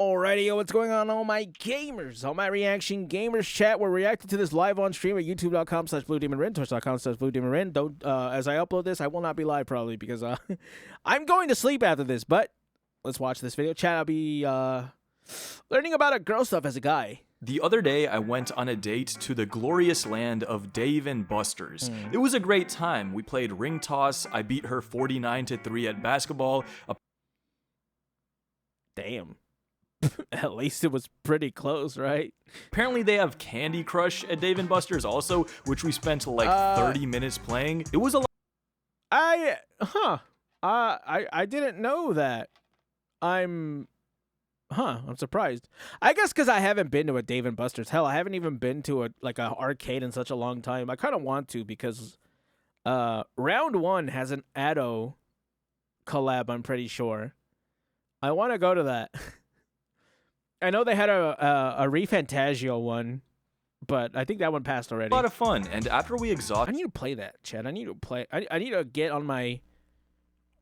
Alrighty, yo, what's going on, all my gamers? All my reaction gamers chat. We're reacting to this live on stream at youtube.com/bluedemonrin, twitch.com/bluedemonrin. Don't, as I upload this, I will not be live probably because I'm going to sleep after this. But let's watch this video. Chat, I'll be learning about girl stuff as a guy. The other day, I went on a date to the glorious land of Dave and Buster's. It was a great time. We played ring toss. I beat her 49-3 at basketball. Damn. At least it was pretty close, right? Apparently they have Candy Crush at Dave & Buster's also, which we spent like 30 minutes playing. It was a lot. I didn't know that. I'm surprised. I guess because I haven't been to a Dave & Buster's. Hell, I haven't even been to a arcade in such a long time. I kind of want to because Round 1 has an Addo collab, I'm pretty sure. I want to go to that. I know they had a ReFantazio one, but I think that one passed already. A lot of fun, and after we exhausted... I need to play that, Chad. I need to play... I need to get on my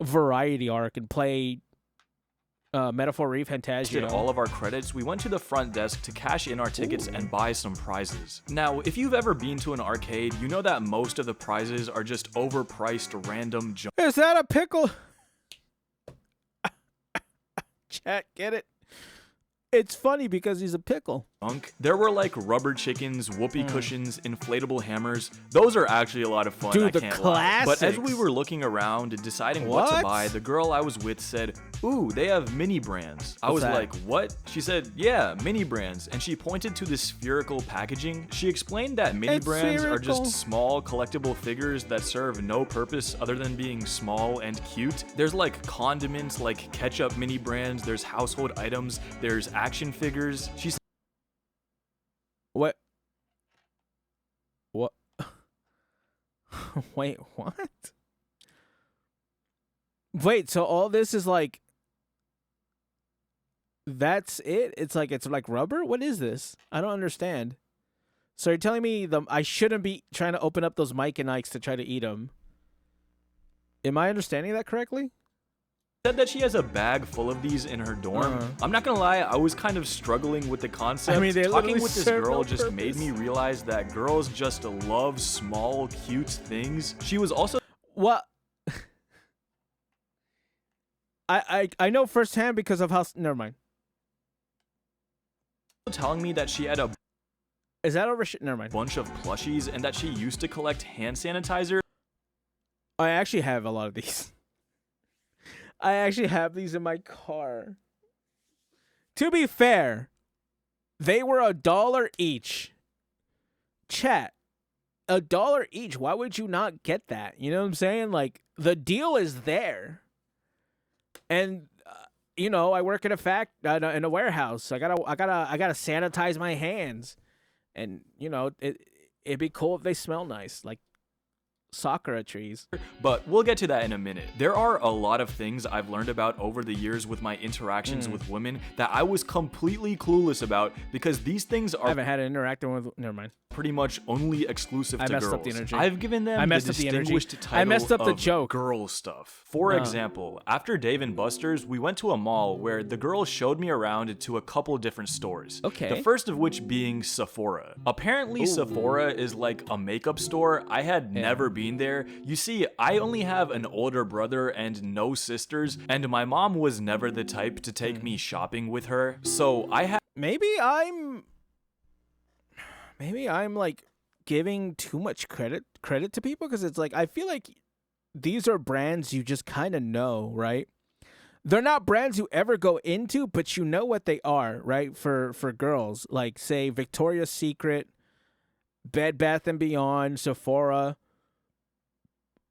variety arc and play Metaphor ReFantazio. All of our credits, we went to the front desk to cash in our tickets and buy some prizes. Now, if you've ever been to an arcade, you know that most of the prizes are just overpriced random junk. Is that a pickle? Chat, get it? It's funny because he's a pickle. There were like rubber chickens, whoopee cushions, inflatable hammers. Those are actually a lot of fun. Dude, I can't lie. But as we were looking around and deciding what to buy, the girl I was with said, "Ooh, they have mini brands." I was like, "What?" She said, "Yeah, mini brands." And she pointed to the spherical packaging. She explained that mini brands are just small collectible figures that serve no purpose other than being small and cute. There's like condiments, like ketchup mini brands. There's household items. There's action figures. She said, What? Wait, what? Wait, so all this is like... That's it? It's like rubber? What is this? I don't understand. So you're telling me I shouldn't be trying to open up those Mike and Ikes to try to eat them. Am I understanding that correctly? Said that she has a bag full of these in her dorm. I'm not gonna lie, I was kind of struggling with the concept. I mean, talking with this girl just made me realize that girls just love small, cute things. She was also... What? I know firsthand because of how... Never mind. Telling me that she had a... Is that over shit? Never mind. Bunch of plushies and that she used to collect hand sanitizer. I actually have a lot of these. I actually have these in my car. To be fair, they were $1 each. Chat, $1 each. Why would you not get that? You know what I'm saying? Like, the deal is there. And you know, I work in a warehouse. I gotta sanitize my hands, and you know, it'd be cool if they smell nice, like sakura trees. But we'll get to that in a minute. There are a lot of things I've learned about over the years with my interactions with women that I was completely clueless about because these things are... I haven't had an interaction with... Never mind. Pretty much only exclusive to girls. I messed up the energy. I've given them the distinguished title I messed up the of joke. Girl stuff. For example, after Dave & Buster's, we went to a mall where the girl showed me around to a couple different stores. Okay. The first of which being Sephora. Apparently, Sephora is like a makeup store. I had never been there. You see, I only have an older brother and no sisters, and my mom was never the type to take me shopping with her. So I had... Maybe I'm like giving too much credit to people because it's like I feel like these are brands you just kind of know, right? They're not brands you ever go into, but you know what they are, right? For girls, like say Victoria's Secret, Bed Bath & Beyond, Sephora.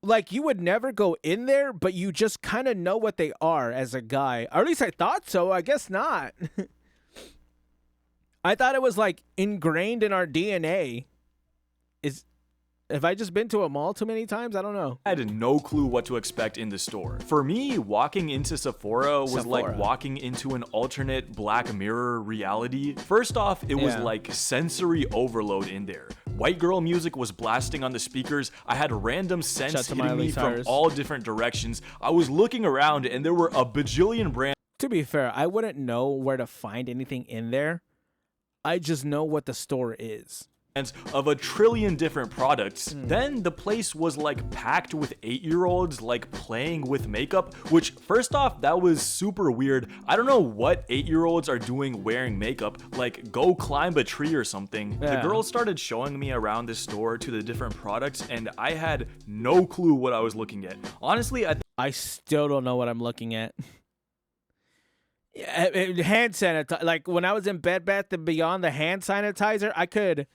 Like you would never go in there, but you just kind of know what they are as a guy. Or at least I thought so. I guess not. I thought it was like ingrained in our DNA. Have I just been to a mall too many times? I don't know. I had no clue what to expect in the store. For me, walking into Sephora was like walking into an alternate Black Mirror reality. First off, it was like sensory overload in there. White girl music was blasting on the speakers. I had random scents hitting me from all different directions. I was looking around and there were a bajillion brands. To be fair, I wouldn't know where to find anything in there. I just know what the store is. Of a trillion different products. Then the place was like packed with 8-year-olds like playing with makeup, which first off, that was super weird. I don't know what 8-year-olds are doing wearing makeup, like go climb a tree or something. Yeah. The girl started showing me around this store to the different products and I had no clue what I was looking at. Honestly, I still don't know what I'm looking at. Hand sanitizer. Like when I was in Bed Bath & Beyond, the hand sanitizer, I could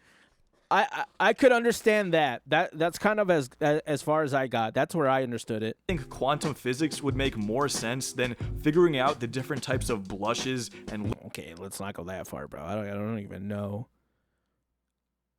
understand that. That's kind of as far as I got. That's where I understood it. think quantum physics would make more sense than figuring out the different types of blushes and Okay, let's not go that far, bro. I don't even know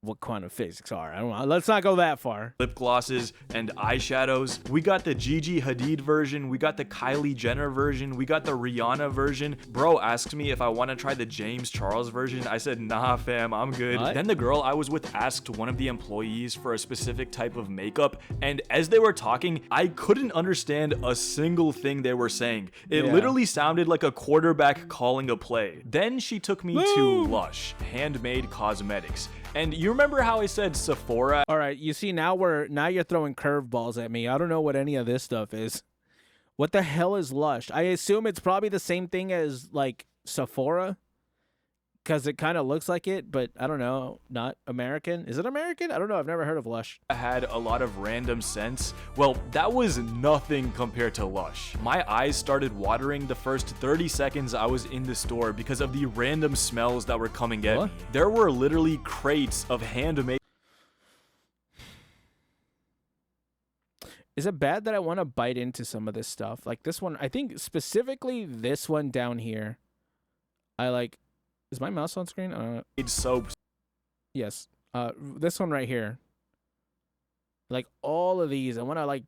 what quantum physics are. I don't know. Let's not go that far. lip glosses and eyeshadows. We got the Gigi Hadid version, we got the Kylie Jenner version, we got the Rihanna version. Bro asked me if I want to try the James Charles version. I said, nah fam, I'm good. What? Then the girl I was with asked one of the employees for a specific type of makeup, and as they were talking, I couldn't understand a single thing they were saying. It literally sounded like a quarterback calling a play. Then she took me to Lush, handmade cosmetics. And you remember how I said Sephora? All right, you see now you're throwing curveballs at me. I don't know what any of this stuff is. What the hell is Lush? I assume it's probably the same thing as like Sephora, because it kind of looks like it, but I don't know. Not American? Is it American? I don't know. I've never heard of Lush. I had a lot of random scents. Well, that was nothing compared to Lush. My eyes started watering the first 30 seconds I was in the store because of the random smells that were coming at me. There were literally crates of handmade. Is it bad that I want to bite into some of this stuff? Like this one, I think specifically this one down here. I like. Is my mouse on screen? Soaps. Yes. This one right here. Like all of these, I want to like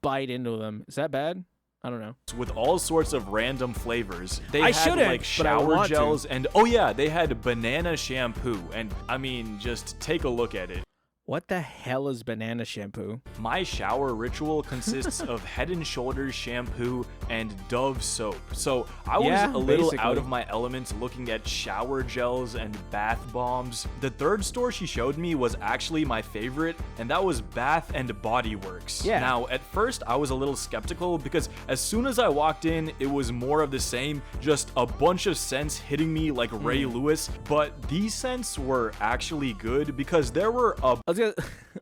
bite into them. Is that bad? I don't know. With all sorts of random flavors. They I had shouldn't, like but I shower want gels to. and oh yeah, they had banana shampoo. And I mean, just take a look at it. What the hell is banana shampoo? My shower ritual consists of Head and Shoulders shampoo and Dove soap. So I was a little out of my element looking at shower gels and bath bombs. The third store she showed me was actually my favorite, and that was Bath and Body Works. Yeah. Now, at first I was a little skeptical because as soon as I walked in, it was more of the same, just a bunch of scents hitting me like Ray Lewis. But these scents were actually good because there were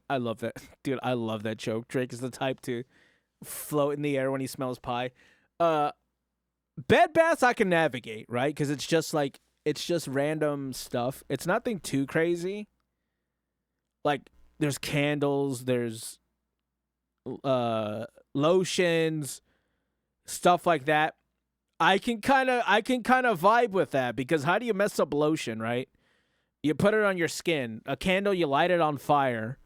I love that. Dude, I love that joke. Drake is the type to float in the air when he smells pie. Bed Baths I can navigate, right? Because it's just random stuff. It's nothing too crazy. Like, there's candles, there's lotions, stuff like that. I can kind of vibe with that because how do you mess up lotion, right? You put it on your skin. A candle, you light it on fire.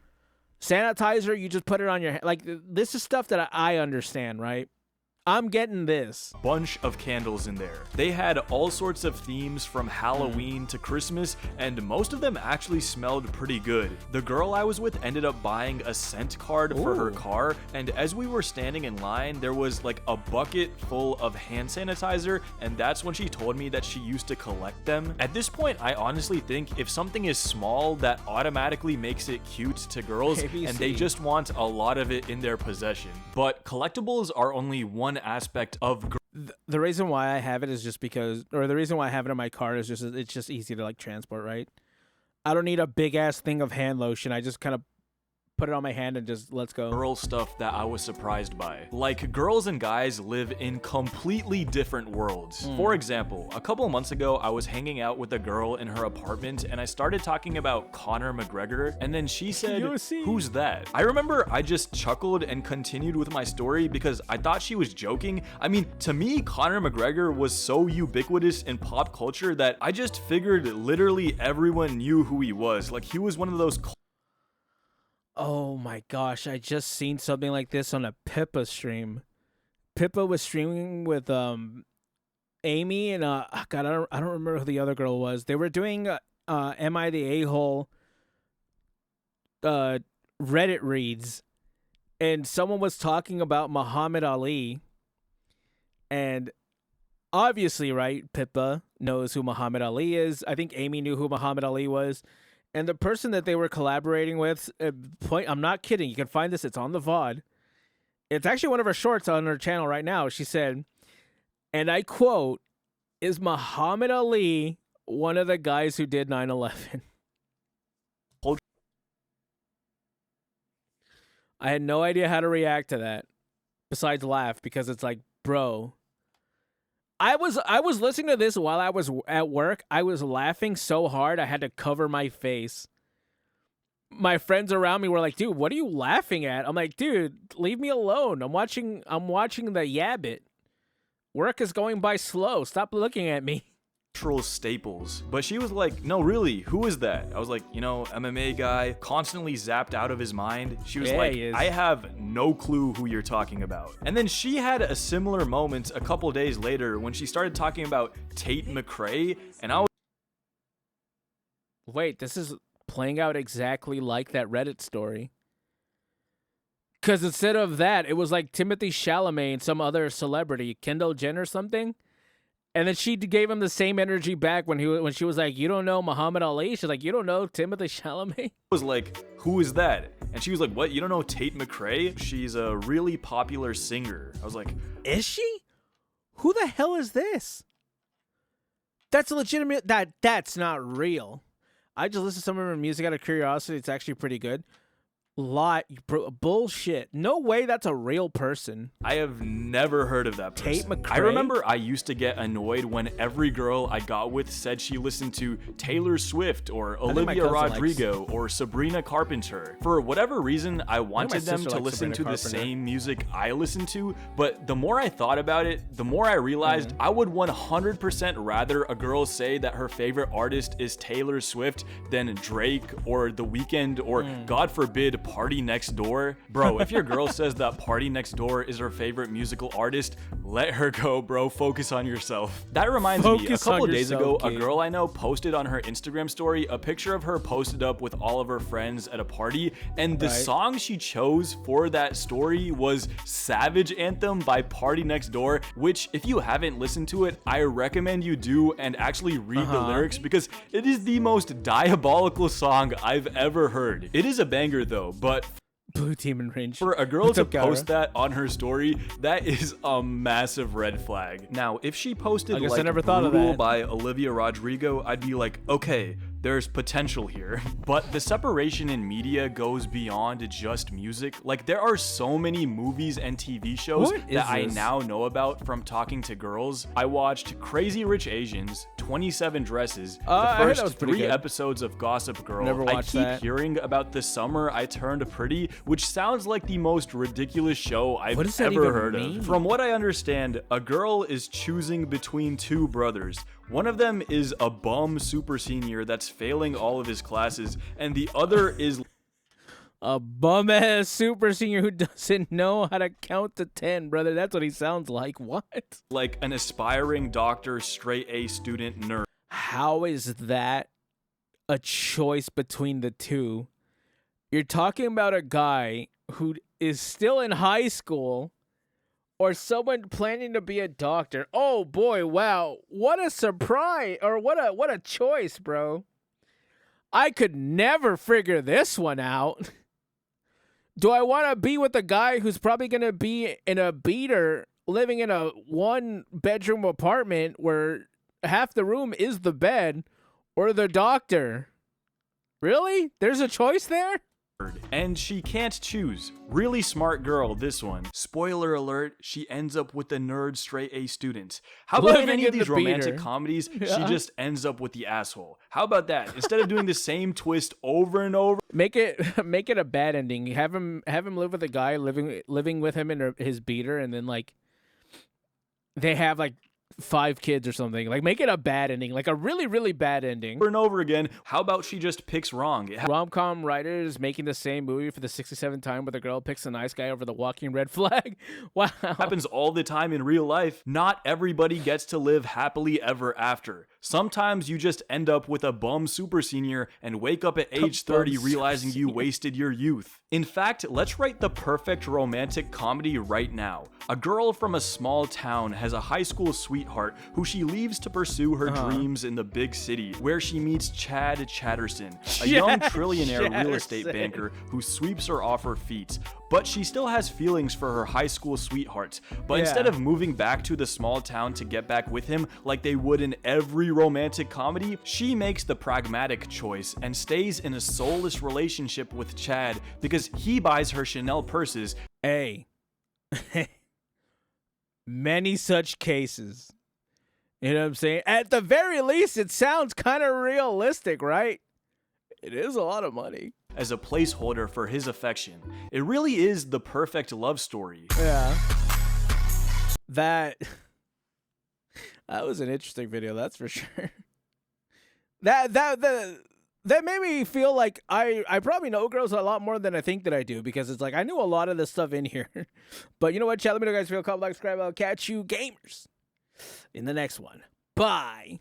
Sanitizer, you just put it on your hand. Like, this is stuff that I understand, right? I'm getting this. Bunch of candles in there. They had all sorts of themes from Halloween to Christmas, and most of them actually smelled pretty good. The girl I was with ended up buying a scent card for her car, and as we were standing in line, there was like a bucket full of hand sanitizer, and that's when she told me that she used to collect them. At this point, I honestly think if something is small, that automatically makes it cute to girls, ABC. and they just want a lot of it in their possession. But collectibles are only one aspect of the reason why I have it is just because, or the reason why I have it in my car is just it's just easy to like transport, right? I don't need a big ass thing of hand lotion. I just kind of put it on my hand and just let's go. Girl stuff that I was surprised by. Like, girls and guys live in completely different worlds. For example, a couple months ago, I was hanging out with a girl in her apartment and I started talking about Conor McGregor, and then she said, "Who's that?" I remember I just chuckled and continued with my story because I thought she was joking. I mean, to me, Conor McGregor was so ubiquitous in pop culture that I just figured literally everyone knew who he was. Like, he was one of those Oh my gosh, I just seen something like this on a Pippa stream. Pippa was streaming with Amy and God, I don't remember who the other girl was. They were doing Am I the A-hole Reddit reads, and someone was talking about Muhammad Ali, and obviously, right, Pippa knows who Muhammad Ali is. I think Amy knew who Muhammad Ali was. And the person that they were collaborating with, I'm not kidding. You can find this. It's on the VOD. It's actually one of her shorts on her channel right now. She said, and I quote, "Is Muhammad Ali one of the guys who did 9/11?" I had no idea how to react to that besides laugh, because it's like, bro, I was listening to this while I was at work. I was laughing so hard I had to cover my face. My friends around me were like, "Dude, what are you laughing at?" I'm like, "Dude, leave me alone. I'm watching the Yabbit. Work is going by slow. Stop looking at me." Cultural staples. But she was like, "No, really, who is that?" I was like, MMA guy, constantly zapped out of his mind. She was like, "I have no clue who you're talking about." And then she had a similar moment a couple days later when she started talking about Tate McRae, and I was Wait, this is playing out exactly like that Reddit story. Because instead of that, it was like Timothy Chalamet and some other celebrity, Kendall Jenner or something. And then she gave him the same energy back when she was like, "You don't know Muhammad Ali?" She's like, "You don't know Timothy Chalamet?" was like, "Who is that?" And she was like, "What? You don't know Tate McRae? She's a really popular singer." I was like, "Is she? Who the hell is this?" That's legitimate. That's not real. I just listened to some of her music out of curiosity. It's actually pretty good. Bullshit. No way that's a real person. I have never heard of that person. Tate McRae? I remember I used to get annoyed when every girl I got with said she listened to Taylor Swift or Olivia Rodrigo or Sabrina Carpenter. For whatever reason, I wanted them to listen to the same music I listened to, but the more I thought about it, the more I realized I would 100% rather a girl say that her favorite artist is Taylor Swift than Drake or The Weeknd or, God forbid, Party Next Door. Bro, if your girl says that Party Next Door is her favorite musical artist, let her go, bro. Focus on yourself. That reminds me, a couple of days ago, a girl I know posted on her Instagram story a picture of her posted up with all of her friends at a party, and the song she chose for that story was Savage Anthem by Party Next Door, which, if you haven't listened to it, I recommend you do and actually read the lyrics, because it is the most diabolical song I've ever heard. It is a banger though, but Blue Demon Range. For a girl to post that on her story, that is a massive red flag. Now, if she posted like Brutal by Olivia Rodrigo, I'd be like, okay, there's potential here. But the separation in media goes beyond just music. Like, there are so many movies and TV shows that I now know about from talking to girls. I watched Crazy Rich Asians, 27 Dresses, the first 3 episodes of Gossip Girl. Never watched I keep hearing about The Summer I Turned Pretty, which sounds like the most ridiculous show I've ever heard of. From what I understand, a girl is choosing between 2 brothers. One of them is a bum super senior that's failing all of his classes, and the other is a bum-ass super senior who doesn't know how to count to 10, brother. That's what he sounds like. What? Like an aspiring doctor, straight A student nerd. How is that a choice between the two? You're talking about a guy who is still in high school or someone planning to be a doctor. Oh boy, wow. What a surprise, or what a choice, bro. I could never figure this one out. Do I want to be with a guy who's probably going to be in a beater living in a 1-bedroom apartment where half the room is the bed, or the doctor? Really? There's a choice there? And she can't choose. Really smart girl, this one. Spoiler alert, she ends up with the nerd straight A student. How about in any of these romantic comedies, she just ends up with the asshole? How about that? Instead of doing the same twist over and over, make it a bad ending. Have him live with a guy living with him in his beater, and then like they have like 5 kids or something. Like, make it a bad ending, like a really, really bad ending. Over and over again. How about she just picks wrong? Rom-com writers making the same movie for the 67th time where the girl picks a nice guy over the walking red flag. Wow. Happens all the time in real life. Not everybody gets to live happily ever after. Sometimes you just end up with a bum super senior and wake up at age 30 realizing you wasted your youth. In fact, let's write the perfect romantic comedy right now. A girl from a small town has a high school sweetheart sweetheart who she leaves to pursue her dreams in the big city, where she meets Chad Chatterson, a young trillionaire real estate banker who sweeps her off her feet. But she still has feelings for her high school sweetheart. But instead of moving back to the small town to get back with him like they would in every romantic comedy, she makes the pragmatic choice and stays in a soulless relationship with Chad because he buys her Chanel purses. Hey. Many such cases. You know what I'm saying? At the very least, it sounds kind of realistic, right? It is a lot of money. As a placeholder for his affection. It really is the perfect love story. Yeah. That was an interesting video, that's for sure. That made me feel like I probably know girls a lot more than I think that I do, because it's like I knew a lot of this stuff in here. But you know what, chat, let me know guys, feel, comment, like, subscribe. I'll catch you gamers in the next one. Bye.